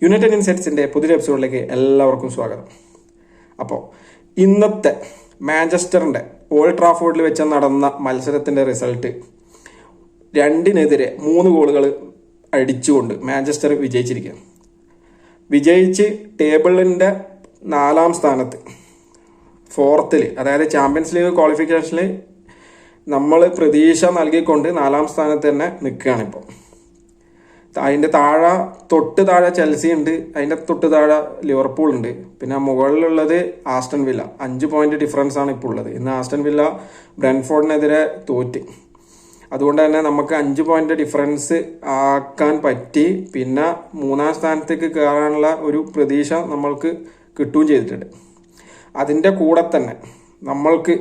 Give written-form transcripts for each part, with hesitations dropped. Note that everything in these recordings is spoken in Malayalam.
യുണൈറ്റഡ് ഇൻസൈറ്റ്സിൻ്റെ പുതിയ എപ്പിസോഡിലേക്ക് എല്ലാവർക്കും സ്വാഗതം. അപ്പോൾ ഇന്നത്തെ മാഞ്ചസ്റ്ററിൻ്റെ ഓൾഡ് ട്രാഫോർഡിൽ വെച്ച് നടന്ന മത്സരത്തിൻ്റെ റിസൾട്ട് 2-3 ഗോളുകൾ അടിച്ചുകൊണ്ട് മാഞ്ചസ്റ്റർ വിജയിച്ചിരിക്കുകയാണ്. വിജയിച്ച് ടേബിളിൻ്റെ 4-ാം സ്ഥാനത്ത്, 4th, അതായത് ചാമ്പ്യൻസ് ലീഗ് ക്വാളിഫിക്കേഷനിൽ നമ്മൾ പ്രതീക്ഷ നൽകിക്കൊണ്ട് 4-ാം സ്ഥാനത്ത് തന്നെ നിൽക്കുകയാണിപ്പോൾ. അതിൻ്റെ തൊട്ട് താഴെ ചെൽസി ഉണ്ട്, അതിൻ്റെ തൊട്ട് താഴെ ലിവർപൂൾ ഉണ്ട്, പിന്നെ മുകളിലുള്ളത് ആസ്റ്റൺ വില്ല. 5 പോയിന്റ് ഡിഫറൻസ് ആണ് ഇപ്പോൾ ഉള്ളത്. ഇന്ന് ആസ്റ്റൺ വില്ല ബ്രെൻഫോർഡിനെതിരെ തോറ്റ്. അതുകൊണ്ട് തന്നെ നമുക്ക് 5 പോയിന്റ് ഡിഫറൻസ് ആക്കാൻ പറ്റി. പിന്നെ 3-ാം സ്ഥാനത്തേക്ക് കയറാനുള്ള ഒരു പ്രതീക്ഷ നമ്മൾക്ക് കിട്ടുകയും ചെയ്തിട്ടുണ്ട്. അതിൻ്റെ കൂടെ തന്നെ നമ്മൾക്ക്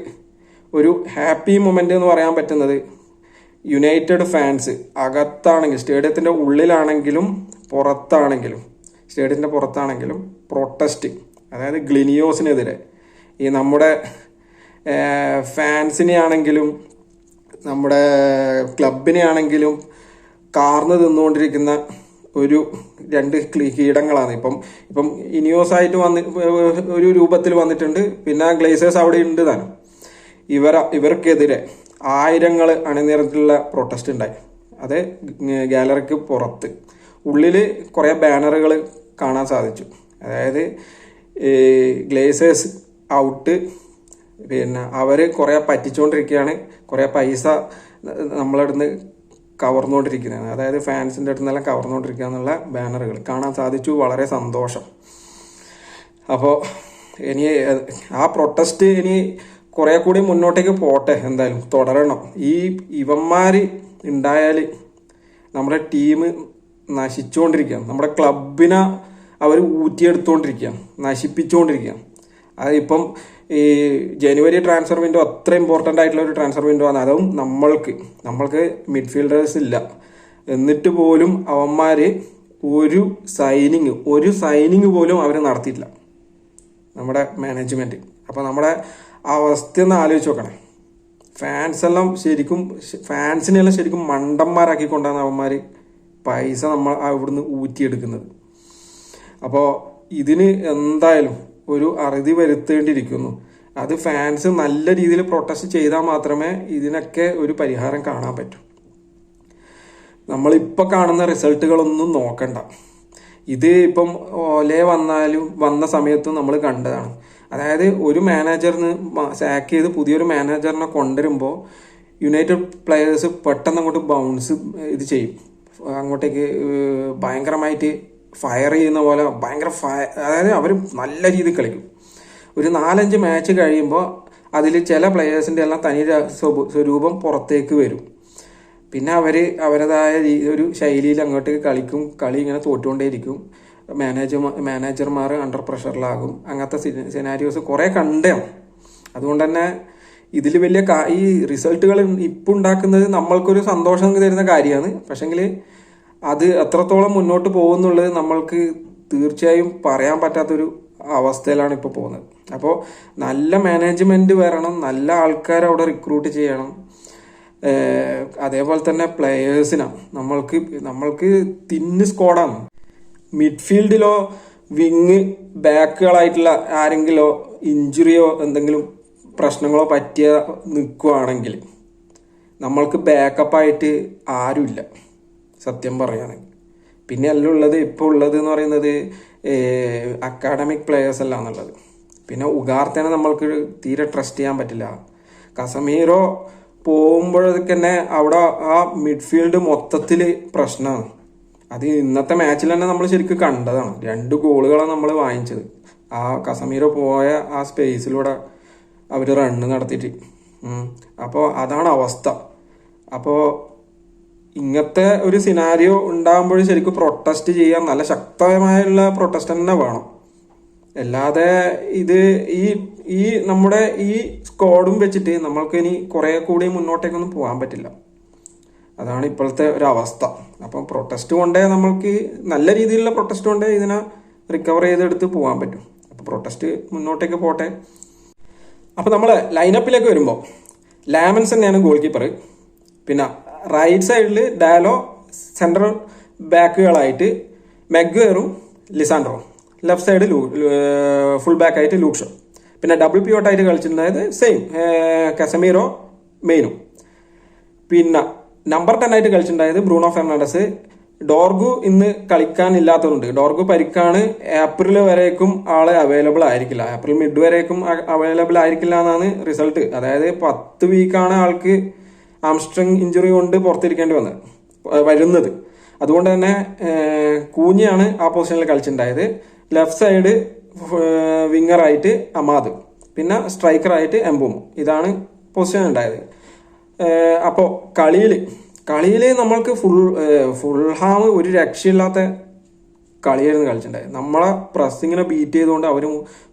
ഒരു ഹാപ്പി മൊമെൻ്റ് എന്ന് പറയാൻ പറ്റുന്നത് യുണൈറ്റഡ് ഫാൻസ് അകത്താണെങ്കിൽ, സ്റ്റേഡിയത്തിൻ്റെ ഉള്ളിലാണെങ്കിലും സ്റ്റേഡിയത്തിൻ്റെ പുറത്താണെങ്കിലും പ്രൊട്ടസ്റ്റ്, അതായത് ഗ്ലിനിയോസിനെതിരെ ഈ നമ്മുടെ ഫാൻസിനെ ആണെങ്കിലും നമ്മുടെ ക്ലബിനെ ആണെങ്കിലും കാർന്ന് തിന്നുകൊണ്ടിരിക്കുന്ന ഒരു 2 കീടങ്ങളാണ്. ഇപ്പം ഇനിയോസായിട്ട് ഒരു രൂപത്തിൽ വന്നിട്ടുണ്ട്. പിന്നെ ഗ്ലേസേഴ്സ് അവിടെ ഉണ്ട് താനും. ഇവർക്കെതിരെ 1000 അണിനിരത്തിലുള്ള പ്രൊട്ടസ്റ്റ് ഉണ്ടായി. അത് ഗാലറിക്ക് പുറത്ത്. ഉള്ളിൽ കുറേ ബാനറുകൾ കാണാൻ സാധിച്ചു. അതായത് ഗ്ലേസേഴ്സ് ഔട്ട്, പിന്നെ അവർ കുറേ പറ്റിച്ചുകൊണ്ടിരിക്കുകയാണ്, കുറേ പൈസ നമ്മളടുന്ന് കവർന്നുകൊണ്ടിരിക്കുന്നതാണ്, അതായത് ഫാൻസിൻ്റെ അടുത്ത് നിന്നെല്ലാം കവർന്നുകൊണ്ടിരിക്കുക എന്നുള്ള ബാനറുകൾ കാണാൻ സാധിച്ചു. വളരെ സന്തോഷം. അപ്പോൾ ഇനി ആ പ്രൊട്ടസ്റ്റ് ഇനി കുറേ കൂടി മുന്നോട്ടേക്ക് പോട്ടെ, എന്തായാലും തുടരണം. ഇവന്മാർ ഉണ്ടായാൽ നമ്മുടെ ടീം നശിച്ചുകൊണ്ടിരിക്കുകയാണ്, നമ്മുടെ ക്ലബിനെ അവർ ഊറ്റിയെടുത്തുകൊണ്ടിരിക്കുകയാണ്, നശിപ്പിച്ചുകൊണ്ടിരിക്കുകയാണ്. അതിപ്പം ഈ ജനുവരി ട്രാൻസ്ഫർ വിൻഡോ അത്ര ഇമ്പോർട്ടൻ്റ് ആയിട്ടുള്ള ഒരു ട്രാൻസ്ഫർ വിൻഡോ ആണ്. അതും നമ്മൾക്ക് മിഡ്ഫീൽഡേഴ്സ് ഇല്ല. എന്നിട്ട് പോലും അവന്മാർ ഒരു സൈനിങ് പോലും അവർ നടത്തിയിട്ടില്ല, നമ്മുടെ മാനേജ്മെൻറ്റ്. അപ്പോൾ നമ്മുടെ അവസ്ഥ ഒന്ന് ആലോചിച്ച് നോക്കണേ. ഫാൻസിനെല്ലാം ശരിക്കും മണ്ടന്മാരാക്കിക്കൊണ്ടാണ് അവന്മാർ പൈസ നമ്മൾ അവിടുന്ന് ഊറ്റിയെടുക്കുന്നത്. അപ്പോൾ ഇതിന് എന്തായാലും ഒരു അറുതി വരുത്തേണ്ടിയിരിക്കുന്നു. അത് ഫാൻസ് നല്ല രീതിയിൽ പ്രൊട്ടസ്റ്റ് ചെയ്താൽ മാത്രമേ ഇതിനൊക്കെ ഒരു പരിഹാരം കാണാൻ പറ്റൂ. നമ്മളിപ്പോൾ കാണുന്ന റിസൾട്ടുകളൊന്നും നോക്കണ്ട. ഇത് ഇപ്പം ഓലെ വന്ന സമയത്തും നമ്മൾ കണ്ടതാണ്. അതായത് ഒരു മാനേജറിന് സാക്ക് ചെയ്ത് പുതിയൊരു മാനേജറിനെ കൊണ്ടുവരുമ്പോൾ യുണൈറ്റഡ് പ്ലെയേഴ്സ് പെട്ടെന്ന് അങ്ങോട്ട് ബൗൺസ് ഇത് ചെയ്യും, അങ്ങോട്ടേക്ക് ഭയങ്കരമായിട്ട് ഫയർ ചെയ്യുന്ന പോലെ അതായത് അവർ നല്ല രീതിയിൽ കളിക്കും. ഒരു 4-5 മാച്ച് കഴിയുമ്പോൾ അതിൽ ചില പ്ലെയേഴ്സിൻ്റെ എല്ലാം തനി സ്വരൂപം പുറത്തേക്ക് വരും. പിന്നെ അവരതായ ഒരു ശൈലിയിൽ അങ്ങോട്ടേക്ക് കളിക്കും. കളി ഇങ്ങനെ തോറ്റുകൊണ്ടേയിരിക്കും. മാനേജർമാർ അണ്ടർ പ്രഷറിലാകും. അങ്ങനത്തെ സിനാരിയോസ് കുറേ കണ്ടാണ്. അതുകൊണ്ട് തന്നെ ഇതിൽ വലിയ ഈ റിസൾട്ടുകൾ ഇപ്പം ഉണ്ടാക്കുന്നത് നമ്മൾക്കൊരു സന്തോഷം തരുന്ന കാര്യമാണ്. പക്ഷെങ്കിൽ അത് എത്രത്തോളം മുന്നോട്ട് പോകുന്നുള്ളത് നമ്മൾക്ക് തീർച്ചയായും പറയാൻ പറ്റാത്തൊരു അവസ്ഥയിലാണ് ഇപ്പോൾ പോകുന്നത്. അപ്പോൾ നല്ല മാനേജ്മെൻറ്റ് വരണം, നല്ല ആൾക്കാരെ അവിടെ റിക്രൂട്ട് ചെയ്യണം. അതേപോലെ തന്നെ പ്ലെയേഴ്സിനാണ് നമ്മൾക്ക് തിന്ന് സ്ക്വാഡാണ്. മിഡ്ഫീൽഡിലോ ബാക്കുകളായിട്ടുള്ള ആരെങ്കിലോ ഇഞ്ചുറിയോ എന്തെങ്കിലും പ്രശ്നങ്ങളോ പറ്റിയ നിൽക്കുകയാണെങ്കിൽ നമ്മൾക്ക് ബാക്കപ്പായിട്ട് ആരുമില്ല, സത്യം പറയുകയാണെങ്കിൽ. പിന്നെ എല്ലാം ഉള്ളത് ഇപ്പോൾ ഉള്ളത് എന്ന് പറയുന്നത് അക്കാഡമിക് പ്ലെയേഴ്സ് അല്ല എന്നുള്ളത്. പിന്നെ ഉഗാർത്തേനെ നമ്മൾക്ക് തീരെ ട്രസ്റ്റ് ചെയ്യാൻ പറ്റില്ല. കസമീറോ പോകുമ്പോഴൊക്കെ തന്നെ അവിടെ ആ മിഡ്ഫീൽഡ് മൊത്തത്തിൽ പ്രശ്നമാണ്. അത് ഇന്നത്തെ മാച്ചിൽ തന്നെ നമ്മൾ ശരിക്കും കണ്ടതാണ്. 2 ഗോളുകളാണ് നമ്മൾ വാങ്ങിച്ചത്. ആ കസമീറോ പോയ ആ സ്പേസിലൂടെ അവർ റണ്ണ് നടത്തിയിട്ട്. അപ്പോൾ അതാണ് അവസ്ഥ. അപ്പോൾ ഇങ്ങനത്തെ ഒരു സിനാരിയോ ഉണ്ടാകുമ്പോൾ ശരിക്കും പ്രൊട്ടസ്റ്റ് ചെയ്യാൻ നല്ല ശക്തമായുള്ള പ്രൊട്ടസ്റ്റ് തന്നെ വേണം. അല്ലാതെ ഇത് ഈ നമ്മുടെ ഈ സ്ക്വാഡും വെച്ചിട്ട് നമ്മൾക്ക് ഇനി കുറേ കൂടി മുന്നോട്ടേക്കൊന്നും പോകാൻ പറ്റില്ല. അതാണ് ഇപ്പോഴത്തെ ഒരു അവസ്ഥ. അപ്പം പ്രൊട്ടസ്റ്റ് കൊണ്ടേ നമ്മൾക്ക് നല്ല രീതിയിലുള്ള പ്രൊട്ടസ്റ്റ് കൊണ്ടേ ഇതിനെ റിക്കവർ ചെയ്തെടുത്ത് പോകാൻ പറ്റും. അപ്പോൾ പ്രൊട്ടസ്റ്റ് മുന്നോട്ടേക്ക് പോട്ടെ. അപ്പോൾ നമ്മൾ ലൈനപ്പിലേക്ക് വരുമ്പോൾ ലാമൻസ് തന്നെയാണ് ഗോൾ കീപ്പർ. പിന്നെ റൈറ്റ് സൈഡിൽ ഡാലോ, സെൻട്രൽ ബാക്കുകളായിട്ട് മെഗ്വേറും Lisandro. Left side full back ആയിട്ട് ലൂക്ഷോ. പിന്നെ ഡബിൾ പിവോട്ടായിട്ട് കളിച്ചിട്ടുണ്ടായത് സെയിം കസമീറോ മെയിനും. പിന്നെ നമ്പർ 10 ആയിട്ട് കളിച്ചിട്ടുണ്ടായത് ബ്രൂണോ ഫെർണാണ്ടസ്. ഡോർഗു ഇന്ന് കളിക്കാനില്ലാത്തതുണ്ട്. ഡോർഗു പരിക്കാണ്. ഏപ്രിൽ വരേക്കും ആള് അവൈലബിൾ ആയിരിക്കില്ല. ഏപ്രിൽ മിഡ് വരേക്കും അവൈലബിൾ ആയിരിക്കില്ല എന്നാണ് റിസൾട്ട്. അതായത് 10 വീക്കാണ് ആൾക്ക് ആംസ്ട്രിങ് ഇഞ്ചുറി കൊണ്ട് പുറത്തിരിക്കേണ്ടി വരുന്നത്. അതുകൊണ്ട് തന്നെ കൂഞ്ഞയാണ് ആ പൊസിഷനിൽ കളിച്ചിട്ടുണ്ടായത്. ലെഫ്റ്റ് സൈഡ് വിങ്ങറായിട്ട് അമാദ്, പിന്നെ സ്ട്രൈക്കറായിട്ട് എംബുമോ. ഇതാണ് പൊസിഷൻ ഉണ്ടായത്. അപ്പോൾ കളിയിൽ നമ്മൾക്ക് ഫുൾഹാം ഒരു രക്ഷയില്ലാത്ത കളിയായിരുന്നു കളിച്ചിട്ടുണ്ടായത്. നമ്മളെ പ്രസ്സിങ്ങിനെ ബീറ്റ് ചെയ്തുകൊണ്ട് അവർ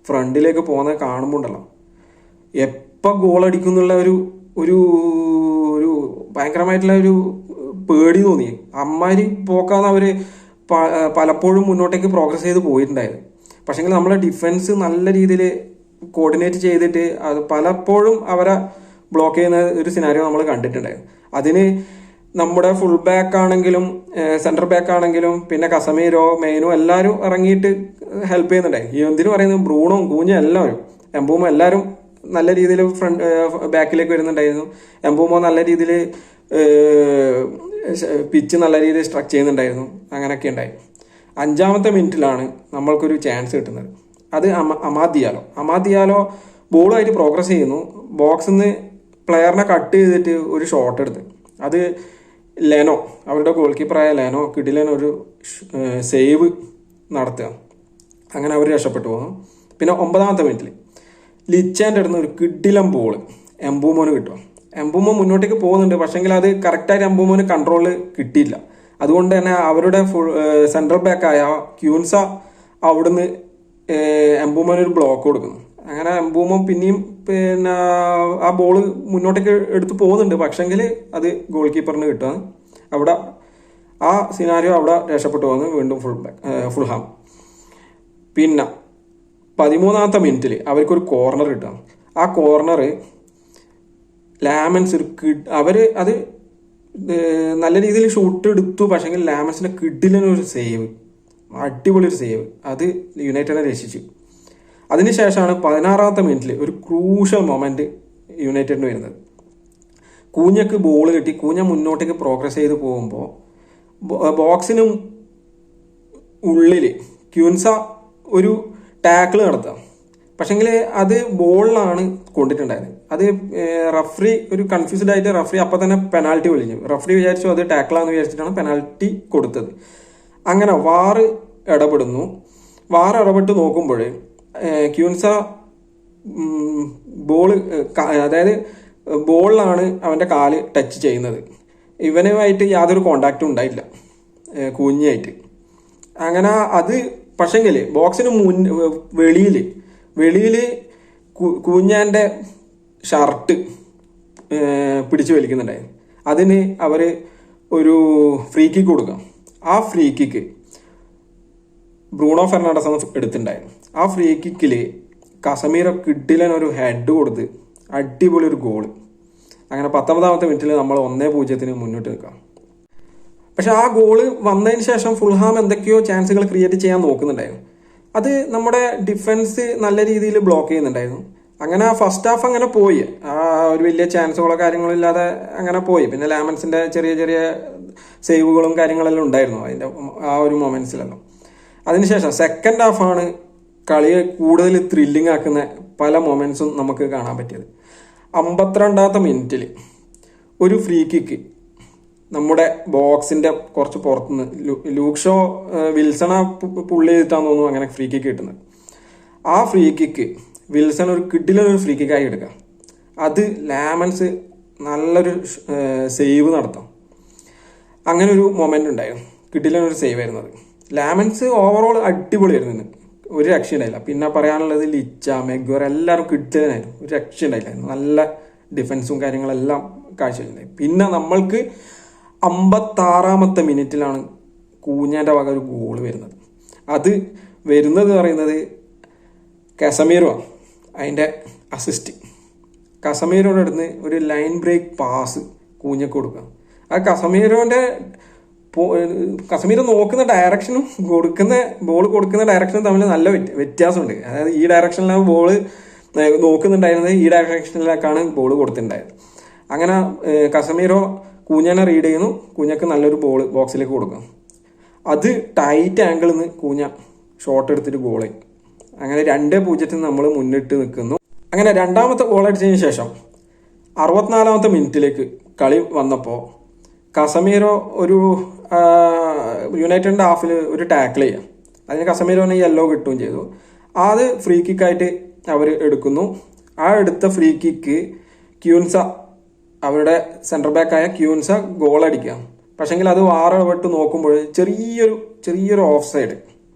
ഫ്രണ്ടിലേക്ക് പോകുന്നത് കാണുമ്പോൾ ഉണ്ടല്ലോ, എപ്പോൾ ഗോൾ അടിക്കുന്നുള്ള ഒരു ഒരു ഒരു ഭയങ്കരമായിട്ടുള്ള ഒരു പേടി തോന്നി. അമ്മാരി പോക്കാന്ന് അവർ പലപ്പോഴും മുന്നോട്ടേക്ക് പ്രോഗ്രസ് ചെയ്ത് പോയിട്ടുണ്ടായത്. പക്ഷേങ്കിൽ നമ്മളെ ഡിഫൻസ് നല്ല രീതിയിൽ കോർഡിനേറ്റ് ചെയ്തിട്ട് അത് പലപ്പോഴും അവരെ ബ്ലോക്ക് ചെയ്യുന്ന ഒരു സിനാരിയോ നമ്മൾ കണ്ടിട്ടുണ്ടായിരുന്നു. അതിന് നമ്മുടെ ഫുൾ ബാക്ക് ആണെങ്കിലും സെന്റർ ബാക്ക് ആണെങ്കിലും പിന്നെ കസമീരോ മെയിനോ എല്ലാവരും ഇറങ്ങിയിട്ട് ഹെൽപ്പ് ചെയ്യുന്നുണ്ടായി. ഈ എന്തിനു പറയുന്നത് ബ്രൂണോ കൂഞ്ഞ എല്ലാവരും എംബൂമോ എല്ലാവരും നല്ല രീതിയിൽ ബാക്കിലേക്ക് വരുന്നുണ്ടായിരുന്നു. എംബൂമോ നല്ല രീതിയിൽ പിച്ച് നല്ല രീതിയിൽ സ്ട്രക്ചർ ചെയ്യുന്നുണ്ടായിരുന്നു. അങ്ങനെയൊക്കെ ഉണ്ടായി. 5ാമത്തെ മിനിറ്റിലാണ് നമ്മൾക്കൊരു ചാൻസ് കിട്ടുന്നത്. അത് അമാദിയാലോ ബോളുമായിട്ട് പ്രോഗ്രസ് ചെയ്യുന്നു. ബോക്സിൽ നിന്ന് പ്ലെയറിനെ കട്ട് ചെയ്തിട്ട് ഒരു ഷോട്ട് എടുത്ത് അത് ലെനോ, അവരുടെ ഗോൾ കീപ്പറായ ലെനോ കിടിലനൊരു സേവ് നടത്തുക. അങ്ങനെ അവർ രക്ഷപ്പെട്ടു പോകുന്നു. പിന്നെ 9ാമത്തെ മിനിറ്റിൽ ലിച്ചാൻ്റെ അടുത്ത് ഒരു കിടിലം ബോൾ എംബൂമോന് കിട്ടും. എംബൂമോ മുന്നോട്ടേക്ക് പോകുന്നുണ്ട്, പക്ഷെങ്കിൽ അത് കറക്റ്റായിട്ട് എംബൂമോന് കൺട്രോൾ കിട്ടിയില്ല. അതുകൊണ്ട് തന്നെ അവരുടെ സെൻട്രൽ ബാക്കായ ക്യൂൻസ അവിടുന്ന് എംബൂമോന് ഒരു ബ്ലോക്ക് കൊടുക്കുന്നു. അങ്ങനെ എംബൂമോ പിന്നെയും പിന്നെ ആ ബോൾ മുന്നോട്ടേക്ക് എടുത്ത് പോകുന്നുണ്ട്, പക്ഷെങ്കിൽ അത് ഗോൾ കീപ്പറിന് കിട്ടുകയാണ്. അവിടെ ആ സിനാരിയോ അവിടെ രക്ഷപ്പെട്ടു പോകുന്നു. വീണ്ടും ഫുൾഹാം. പിന്നെ 13ാമത്തെ മിനിറ്റിൽ അവർക്കൊരു കോർണർ കിട്ടുകയാണ്. ആ കോർണർ ലാമൻസ് അവർ അത് നല്ല രീതിയിൽ ഷൂട്ട് എടുത്തു, പക്ഷെങ്കിൽ ലാമൻസിന്റെ കിഡിലൊരു സേവ്, അടിപൊളി ഒരു സേവ്, അത് യുണൈറ്റഡിനെ രക്ഷിച്ചു. അതിനുശേഷമാണ് 16ാമത്തെ മിനിറ്റിൽ ഒരു ക്രൂഷ്യൽ മൊമെന്റ് യുണൈറ്റഡിന് വരുന്നത്. കൂഞ്ഞക്ക് ബോൾ കിട്ടി. കൂഞ്ഞ മുന്നോട്ടേക്ക് പ്രോഗ്രസ് ചെയ്ത് പോകുമ്പോൾ ബോക്സിന് ഉള്ളിൽ ക്യൂൻസ ഒരു ടാക്കിൾ നടത്താം, പക്ഷെങ്കിൽ അത് ബോളിലാണ് കൊണ്ടിട്ടുണ്ടായത്. അത് റഫറി ഒരു കൺഫ്യൂസ്ഡ് ആയിട്ട് റഫറി അപ്പം തന്നെ പെനാൽറ്റി വിളിച്ചു. റഫറി വിചാരിച്ചു അത് ടാക്കിളാന്ന് വിചാരിച്ചിട്ടാണ് പെനാൽറ്റി കൊടുത്തത്. അങ്ങനെ വാർ ഇടപെടുന്നു. വാർ ഇടപെട്ട് നോക്കുമ്പോൾ ക്യൂൻസ അതായത് ബോളിലാണ് അവൻ്റെ കാല് ടച്ച് ചെയ്യുന്നത്. ഇവനുമായിട്ട് യാതൊരു കോണ്ടാക്റ്റും ഉണ്ടായില്ല കൂഞ്ഞായിട്ട്. അങ്ങനെ അത് പക്ഷെങ്കിൽ ബോക്സിന് വെളിയിൽ കൂഞ്ഞാൻ്റെ ഷർട്ട് പിടിച്ചു വലിക്കുന്നുണ്ടായിരുന്നു. അതിന് അവർ ഒരു ഫ്രീ കിക്ക് കൊടുക്കാം. ആ ഫ്രീ കിക്ക് ബ്രൂണോ ഫെർണാണ്ടസ് എടുത്തിട്ടുണ്ടായിരുന്നു. ആ ഫ്രീ കിക്കിൽ കസമീറോ കിഡിലൻ ഒരു ഹെഡ് കൊടുത്ത് അടിപൊളി ഒരു ഗോള്. അങ്ങനെ 19ാമത്തെ മിനിറ്റിൽ നമ്മൾ 1-0 മുന്നോട്ട് നിൽക്കാം. പക്ഷെ ആ ഗോള് വന്നതിന് ശേഷം ഫുൾഹാം എന്തൊക്കെയോ ചാൻസുകൾ ക്രിയേറ്റ് ചെയ്യാൻ നോക്കുന്നുണ്ടായിരുന്നു. അത് നമ്മുടെ ഡിഫൻസ് നല്ല രീതിയിൽ ബ്ലോക്ക് ചെയ്യുന്നുണ്ടായിരുന്നു. അങ്ങനെ ഫസ്റ്റ് ഹാഫ് അങ്ങനെ പോയി. ഒരു വലിയ ചാൻസുകളോ കാര്യങ്ങളോ ഇല്ലാതെ അങ്ങനെ പോയി. പിന്നെ ലാമൻസിന്റെ ചെറിയ ചെറിയ സേവുകളും കാര്യങ്ങളെല്ലാം ഉണ്ടായിരുന്നു അതിൻ്റെ ആ ഒരു മൊമെന്റ്സിലെല്ലാം. അതിനുശേഷം സെക്കൻഡ് ഹാഫാണ് കളിയെ കൂടുതൽ ത്രില്ലിംഗ് ആക്കുന്ന പല മൊമെന്റ്സും നമുക്ക് കാണാൻ പറ്റിയത്. 52ാമത്തെ മിനിറ്റിൽ ഒരു ഫ്രീ കിക്ക് നമ്മുടെ ബോക്സിന്റെ കുറച്ച് പുറത്തുനിന്ന് ലൂക്ഷോ വിൽസണ പുള്ളി ചെയ്തിട്ടാന്ന് തോന്നുന്നു അങ്ങനെ ഫ്രീ കിക്ക് കിട്ടുന്നത്. ആ ഫ്രീ കിക്ക് വിൽസൺ ഒരു കിഡിലൊരു ഫ്രീ കിക്കായി എടുക്കാം. അത് ലാമൻസ് നല്ലൊരു സേവ് നടത്താം. അങ്ങനെ ഒരു മൊമെന്റ് ഉണ്ടായിരുന്നു. കിഡിലൊരു സേവ് ആയിരുന്നത്. ലാമൻസ് ഓവറോൾ അടിപൊളിയായിരുന്നു. ഒരു രക്ഷ ഉണ്ടായില്ല. പിന്നെ പറയാനുള്ളത് ലിച്ച മെഗ്വർ എല്ലാവരും കിഡിലനായിരുന്നു. ഒരു രക്ഷ ഉണ്ടായില്ലായിരുന്നു. നല്ല ഡിഫൻസും കാര്യങ്ങളെല്ലാം കാഴ്ചവെച്ചിട്ടുണ്ടായി. പിന്നെ നമ്മൾക്ക് 56ാമത്തെ മിനിറ്റിലാണ് കൂഞ്ഞാൻ്റെ വക ഒരു ഗോൾ വരുന്നത്. അത് വരുന്നത് പറയുന്നത് കസമീറോ ആണ്. അതിൻ്റെ അസിസ്റ്റ് കസമീറോയുടെ അടുത്ത് ഒരു ലൈൻ ബ്രേക്ക് പാസ് കൂഞ്ഞക്ക് കൊടുക്കുക. ആ കസമീറോൻ്റെ കസമീരോ നോക്കുന്ന ഡയറക്ഷനും ബോൾ കൊടുക്കുന്ന ഡയറക്ഷനും തമ്മിൽ നല്ല വ്യത്യാസമുണ്ട്. അതായത് ഈ ഡയറക്ഷനിലാണ് ബോൾ നോക്കുന്നുണ്ടായിരുന്നത്, ഈ ഡയറക്ഷനിലേക്കാണ് ബോൾ കൊടുത്തിട്ടുണ്ടായത്. അങ്ങനെ കസമീരോ കൂഞ്ഞനെ റീഡ് ചെയ്യുന്നു, കൂഞ്ഞക്ക് നല്ലൊരു ബോൾ ബോക്സിലേക്ക് കൊടുക്കും. അത് ടൈറ്റ് ആംഗിളിൽ നിന്ന് കൂഞ്ഞ ഷോട്ട് എടുത്തിട്ട് ഗോള്. അങ്ങനെ 2-0 നമ്മൾ മുന്നിട്ട് നിൽക്കുന്നു. അങ്ങനെ രണ്ടാമത്തെ ഗോൾ അടിച്ചതിന് ശേഷം 64-ാമത്തെ മിനിറ്റിലേക്ക് കളി വന്നപ്പോൾ കസമീരോ ഒരു യുണൈറ്റഡിൻ്റെ ഹാഫിൽ ഒരു ടാക്കിൾ ചെയ്യാം. അതിന് കസമീരോനെ യെല്ലോ കിട്ടുകയും ചെയ്തു. അത് ഫ്രീ കിക്കായിട്ട് അവർ എടുക്കുന്നു. ആ എടുത്ത ഫ്രീ കിക്ക് ക്യൂൻസ, അവരുടെ സെൻറ്റർ ബാക്കായ ക്യൂൻസ ഗോൾ അടിക്കുക. പക്ഷെങ്കിൽ അത് വാറവിട്ട് നോക്കുമ്പോൾ ചെറിയൊരു ഓഫ് സൈഡ്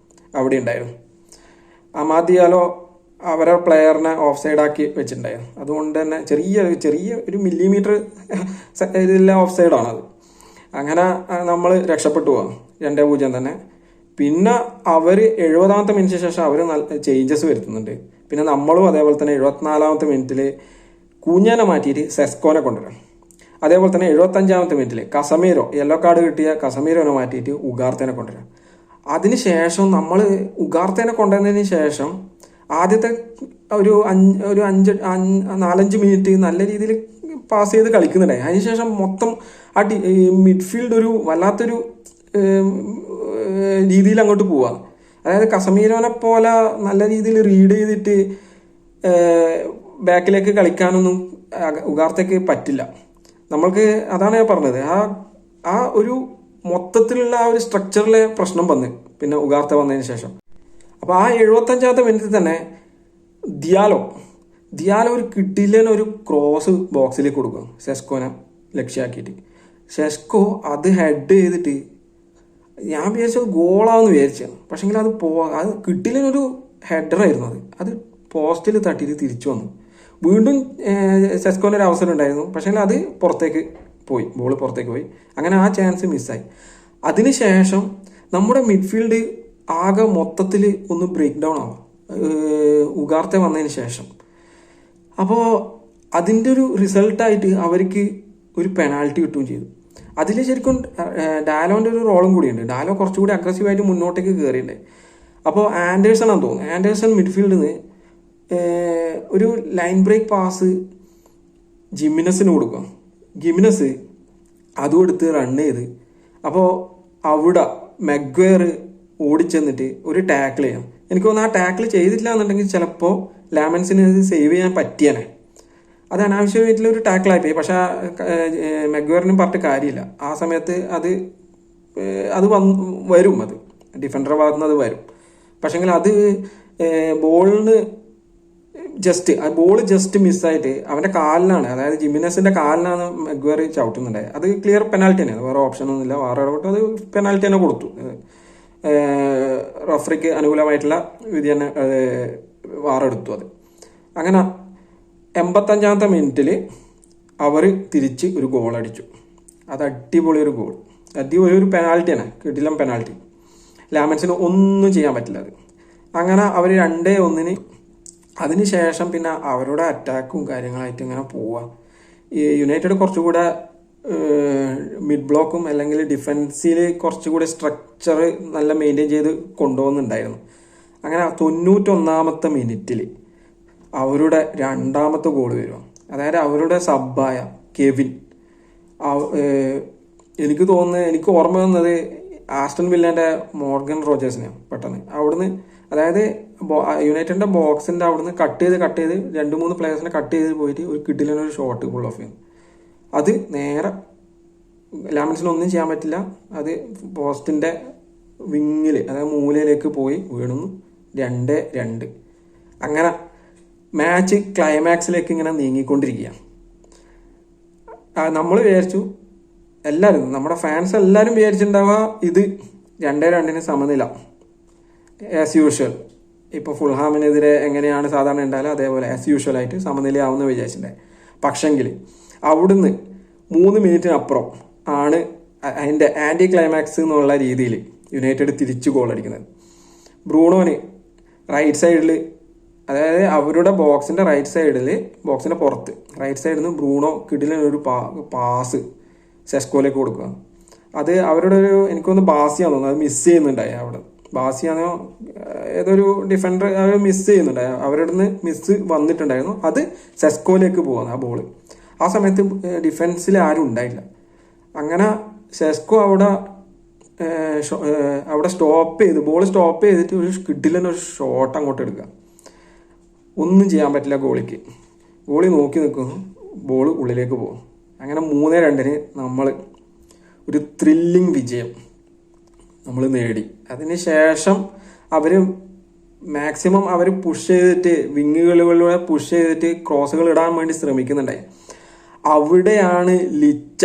അവിടെ ഉണ്ടായിരുന്നു. അമാദിയാലോ അവരെ പ്ലെയറിനെ ഓഫ് സൈഡാക്കി വെച്ചിട്ടുണ്ടായിരുന്നു. അതുകൊണ്ട് തന്നെ ചെറിയ ഒരു മില്ലിമീറ്റർ ഇതിലെ ഓഫ് സൈഡാണത്. അങ്ങനെ നമ്മൾ രക്ഷപ്പെട്ടു പോകാം 2-0 തന്നെ. പിന്നെ അവർ 70-ാമത്തെ മിനിറ്റിന് ശേഷം അവർ നല്ല ചേഞ്ചസ് വരുത്തുന്നുണ്ട്. പിന്നെ നമ്മളും അതേപോലെ തന്നെ 74-ാമത്തെ മിനിറ്റിൽ കൂഞ്ഞാനെ മാറ്റിയിട്ട് സെസ്കോനെ കൊണ്ടുവരാം. അതേപോലെ തന്നെ 75-ാമത്തെ മിനിറ്റിൽ കസമീരോ, യെല്ലോ കാർഡ് കിട്ടിയ കസമീരോനെ മാറ്റിയിട്ട് ഉഗാർത്തേനെ കൊണ്ടുവരാം. അതിനുശേഷം നമ്മൾ ഉഗാർത്തേനെ കൊണ്ടുവന്നതിന് ശേഷം ആദ്യത്തെ ഒരു 4-5 മിനിറ്റ് നല്ല രീതിയിൽ പാസ് ചെയ്ത് കളിക്കുന്നുണ്ടായി. അതിനുശേഷം മൊത്തം ആ മിഡ്ഫീൽഡ് ഒരു വല്ലാത്തൊരു രീതിയിൽ അങ്ങോട്ട് പോവുക. അതായത് കസമീരോനെ പോലെ നല്ല രീതിയിൽ റീഡ് ചെയ്തിട്ട് ബാക്കിലേക്ക് കളിക്കാനൊന്നും ഉഗാർത്തേക്ക് പറ്റില്ല. നമ്മൾക്ക് അതാണ് ഞാൻ പറഞ്ഞത്, ആ ഒരു മൊത്തത്തിലുള്ള ആ ഒരു സ്ട്രക്ചറിലെ പ്രശ്നം വന്ന് പിന്നെ ഉഗാർത്ത വന്നതിന് ശേഷം. അപ്പോൾ ആ 75-ാമത്തെ മിനിറ്റിൽ തന്നെ ദിയാലോ ഒരു കിട്ടിയില്ലേനെ ഒരു ക്രോസ് ബോക്സിലേക്ക് കൊടുക്കും സെസ്കോനെ ലക്ഷ്യമാക്കിയിട്ട്. സെസ്കോ അത് ഹെഡ് ചെയ്തിട്ട് ഞാൻ വിചാരിച്ചത് ഗോളാവെന്ന് വിചാരിച്ചത്. പക്ഷെങ്കിൽ അത് കിട്ടിയില്ലേനൊരു ഹെഡറായിരുന്നു. അത് പോസ്റ്റിൽ തട്ടിയിട്ട് തിരിച്ചു വന്നു. വീണ്ടും സെസ്കോന് ഒരു അവസരം ഉണ്ടായിരുന്നു, പക്ഷേ അത് പുറത്തേക്ക് പോയി, ബോൾ പുറത്തേക്ക് പോയി. അങ്ങനെ ആ ചാൻസ് മിസ്സായി. അതിനുശേഷം നമ്മുടെ മിഡ്ഫീൽഡ് ആകെ മൊത്തത്തിൽ ഒന്ന് ബ്രേക്ക് ഡൗൺ ആവാം ഉഗാർത്തെ വന്നതിന് ശേഷം. അപ്പോൾ അതിൻ്റെ ഒരു റിസൾട്ടായിട്ട് അവർക്ക് ഒരു പെനാൽറ്റി കിട്ടുകയും ചെയ്തു. അതിൽ ശരിക്കും ഡാലോൻ്റെ ഒരു റോളും കൂടിയുണ്ട്. ഡാലോ കുറച്ചുകൂടി അഗ്രസീവായിട്ട് മുന്നോട്ടേക്ക് കയറിയിട്ടുണ്ട്. അപ്പോൾ ആൻഡേഴ്സൺ ആണെന്ന് തോന്നുന്നു, ആൻഡേഴ്സൺ മിഡ്ഫീൽഡിൽ നിന്ന് ഒരു ലൈൻ ബ്രേക്ക് പാസ് ജിമിനസിന് കൊടുക്കുക. ജിമിനസ് അതും എടുത്ത് റൺ ചെയ്ത്, അപ്പോൾ അവിടെ മെഗ്വയർ ഓടിച്ചെന്നിട്ട് ഒരു ടാക്കിൾ ചെയ്യാം. എനിക്ക് തോന്നുന്നു ആ ടാക്കിൾ ചെയ്തിട്ടില്ല എന്നുണ്ടെങ്കിൽ ചിലപ്പോൾ ലാമൻസിന് ഇത് സേവ് ചെയ്യാൻ പറ്റിയാനെ. അത് അനാവശ്യമായിട്ടുള്ള ഒരു ടാക്കിളായിപ്പോയി. പക്ഷെ മെഗ്വയറിനും പറഞ്ഞിട്ട് കാര്യമില്ല. ആ സമയത്ത് അത് വരും, അത് ഡിഫൻഡറുടെ ഭാഗത്തുനിന്ന് അത് വരും. പക്ഷെങ്കിൽ അത് ബോളിന് ബോൾ ജസ്റ്റ് മിസ്സായിട്ട് അവൻ്റെ കാലിനാണ്, അതായത് ജിമിനസിന്റെ കാലിനാണ് മെഗ്വയർ ചവിട്ടുന്നുണ്ടായത്. അത് ക്ലിയർ പെനാൽറ്റി തന്നെയാണ്, വേറെ ഓപ്ഷനൊന്നുമില്ല. വേറെ ഇടപെട്ട് അത് പെനാൽറ്റി തന്നെ കൊടുത്തു. റഫറിക്ക് അനുകൂലമായിട്ടുള്ള വിധി തന്നെ വാറെടുത്തു. അത് അങ്ങനെ 85-ാമത്തെ മിനിറ്റിൽ അവർ തിരിച്ച് ഒരു ഗോൾ അടിച്ചു. അത് അടിപൊളി ഒരു പെനാൽറ്റിയാണ്, കിടിലം പെനാൽറ്റി. ലാമൻസിന് ഒന്നും ചെയ്യാൻ പറ്റില്ല അത്. അങ്ങനെ അവർ 2-1. അതിനുശേഷം പിന്നെ അവരുടെ അറ്റാക്കും കാര്യങ്ങളായിട്ട് ഇങ്ങനെ പോവുക. ഈ യുണൈറ്റഡ് കുറച്ചുകൂടെ മിഡ് ബ്ലോക്കും അല്ലെങ്കിൽ ഡിഫൻസിൽ കുറച്ചുകൂടി സ്ട്രക്ചർ നല്ല മെയിൻറ്റെയിൻ ചെയ്ത് കൊണ്ടുപോകുന്നുണ്ടായിരുന്നു. അങ്ങനെ 91-ാമത്തെ മിനിറ്റിൽ അവരുടെ 2ാമത്തെ ഗോൾ വരും. അതായത് അവരുടെ സബ്ബായ കെവിൻ, എനിക്ക് ഓർമ്മ വന്നത് ആസ്റ്റൺ വില്ലേൻ്റെ മോർഗൻ റോജേഴ്സിനെയാണ് പെട്ടെന്ന്. അവിടുന്ന് അതായത് യുണൈറ്റഡിൻ്റെ ബോക്സിൻ്റെ അവിടുന്ന് കട്ട് ചെയ്ത് 2-3 പ്ലേയേഴ്സിനെ കട്ട് ചെയ്ത് പോയിട്ട് ഒരു കിട്ടിലൊരു ഷോട്ട് പുൾ ഓഫ് ചെയ്യും. അത് നേരെ ലാമൻസിനൊന്നും ചെയ്യാൻ പറ്റില്ല. അത് പോസ്റ്റിൻ്റെ വിങ്ങിൽ, അതായത് മൂലയിലേക്ക് പോയി വീണുന്നു. 2-2. അങ്ങനെ മാച്ച് ക്ലൈമാക്സിലേക്ക് ഇങ്ങനെ നീങ്ങിക്കൊണ്ടിരിക്കുക. നമ്മൾ വിചാരിച്ചു, എല്ലാവരും നമ്മുടെ ഫാൻസ് എല്ലാവരും വിചാരിച്ചിട്ടുണ്ടാവുക ഇത് 2-2 സമനില ആസ് യൂഷ്വൽ. ഇപ്പോൾ ഫുൾഹാമിനെതിരെ എങ്ങനെയാണ് സാധാരണ ഉണ്ടായാലും അതേപോലെ ആസ് യൂഷ്വൽ ആയിട്ട് സമനിലയാവുമെന്ന് വിചാരിച്ചിട്ടുണ്ടായി. പക്ഷെങ്കിൽ അവിടുന്ന് 3 മിനിറ്റിനപ്പുറം ആണ് അതിൻ്റെ ആൻറ്റി ക്ലൈമാക്സ് എന്നുള്ള രീതിയിൽ യുണൈറ്റഡ് തിരിച്ചു ഗോൾ അടിക്കുന്നത്. ബ്രൂണോന് റൈറ്റ് സൈഡിൽ, അതായത് അവരുടെ ബോക്സിൻ്റെ റൈറ്റ് സൈഡിൽ, ബോക്സിൻ്റെ പുറത്ത് റൈറ്റ് സൈഡിൽ നിന്ന് ബ്രൂണോ കിടിലൊരു പാസ് സെസ്കോയിലേക്ക് കൊടുക്കുക. അത് അവരുടെ ഒരു എനിക്കൊന്ന് ബാസിയാന്ന് തോന്നുന്നു, അത് മിസ് ചെയ്യുന്നുണ്ടായി അവിടെ. ബാസിയാണോ ഏതൊരു ഡിഫൻഡർ മിസ് ചെയ്യുന്നുണ്ടായി, അവരുടെ നിന്ന് മിസ് വന്നിട്ടുണ്ടായിരുന്നു. അത് സെസ്കോയിലേക്ക് പോകുന്നു ആ ബോള്. ആ സമയത്ത് ഡിഫൻസിൽ ആരും ഉണ്ടായില്ല. അങ്ങനെ സെസ്കോ അവിടെ സ്റ്റോപ്പ് ചെയ്ത് ബോൾ സ്റ്റോപ്പ് ചെയ്തിട്ട് ഒരു കിഡിലന്നെ ഒരു ഷോട്ട് അങ്ങോട്ട് എടുക്കുക. ഒന്നും ചെയ്യാൻ പറ്റില്ല ഗോളിക്ക്. ഗോളി നോക്കി നിൽക്കുന്നു, ബോൾ ഉള്ളിലേക്ക് പോകും. അങ്ങനെ 3-2 നമ്മൾ ഒരു ത്രില്ലിങ് വിജയം നമ്മൾ നേടി. അതിന് ശേഷം അവർ മാക്സിമം അവർ പുഷ് ചെയ്തിട്ട് വിങ്ങുകളിലൂടെ പുഷ് ചെയ്തിട്ട് ക്രോസുകൾ ഇടാൻ വേണ്ടി ശ്രമിക്കുന്നുണ്ടായി. അവിടെയാണ് ലിച്ച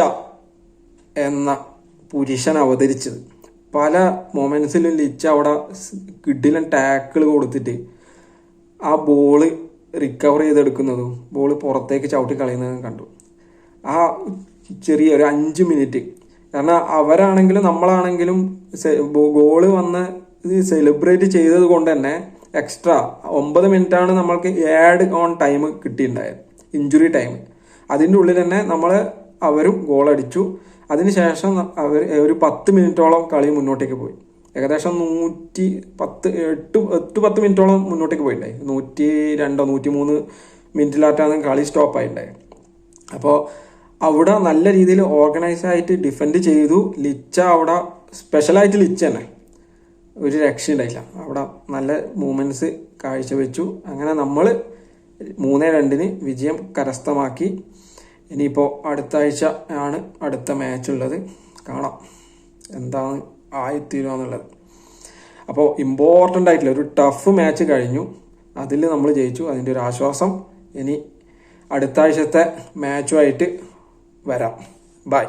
എന്ന പുരുഷൻ അവതരിച്ചത്. പല മൊമെന്റ്സിലും ലിച്ച അവിടെ കിഡിലൻ ടാക്കിൾ കൊടുത്തിട്ട് ആ ബോള് റിക്കവർ ചെയ്തെടുക്കുന്നതും ബോള് പുറത്തേക്ക് ചവിട്ടി കളയുന്നതും കണ്ടു. ആ ചെറിയ ഒരു 5 മിനിറ്റ്, കാരണം അവരാണെങ്കിലും നമ്മളാണെങ്കിലും ഗോള് വന്ന് സെലിബ്രേറ്റ് ചെയ്തത് കൊണ്ട് തന്നെ എക്സ്ട്രാ 9 മിനിറ്റാണ് നമ്മൾക്ക് ആഡ് ഓൺ ടൈം കിട്ടിയിട്ടുണ്ടായത്, ഇഞ്ചുറി ടൈം. അതിൻ്റെ ഉള്ളിൽ തന്നെ അവരും ഗോളടിച്ചു. അതിനുശേഷം അവർ ഒരു 10 മിനിറ്റോളം കളി മുന്നോട്ടേക്ക് പോയി. ഏകദേശം 110 മിനിറ്റോളം മുന്നോട്ടേക്ക് പോയിട്ടുണ്ടായി. 102 103 മിനിറ്റിലായിട്ടാണ് കളി സ്റ്റോപ്പ് ആയിട്ടുണ്ടായി. അപ്പോൾ അവിടെ നല്ല രീതിയിൽ ഓർഗനൈസ് ആയിട്ട് ഡിഫെൻഡ് ചെയ്തു. ലിച്ച അവിടെ സ്പെഷ്യലായിട്ട് ലിച്ച തന്നെ ഒരു രക്ഷയുണ്ടായില്ല. അവിടെ നല്ല മൂവ്മെൻറ്റ്സ് കാഴ്ചവെച്ചു. അങ്ങനെ നമ്മൾ 3-2 വിജയം കരസ്ഥമാക്കി. ഇനിയിപ്പോൾ അടുത്ത ആഴ്ച ആണ് അടുത്ത മാച്ച് ഉള്ളത്. കാണാം എന്താണ് ആയിത്തീരുക എന്നുള്ളത്. അപ്പോൾ ഇമ്പോർട്ടൻ്റ് ആയിട്ടുള്ള ഒരു ടഫ് മാച്ച് കഴിഞ്ഞു, അതിൽ നമ്മൾ ജയിച്ചു. അതിൻ്റെ ഒരു ആശ്വാസം. ഇനി അടുത്ത ആഴ്ചത്തെ മാച്ചുമായിട്ട് വരാം. ബൈ.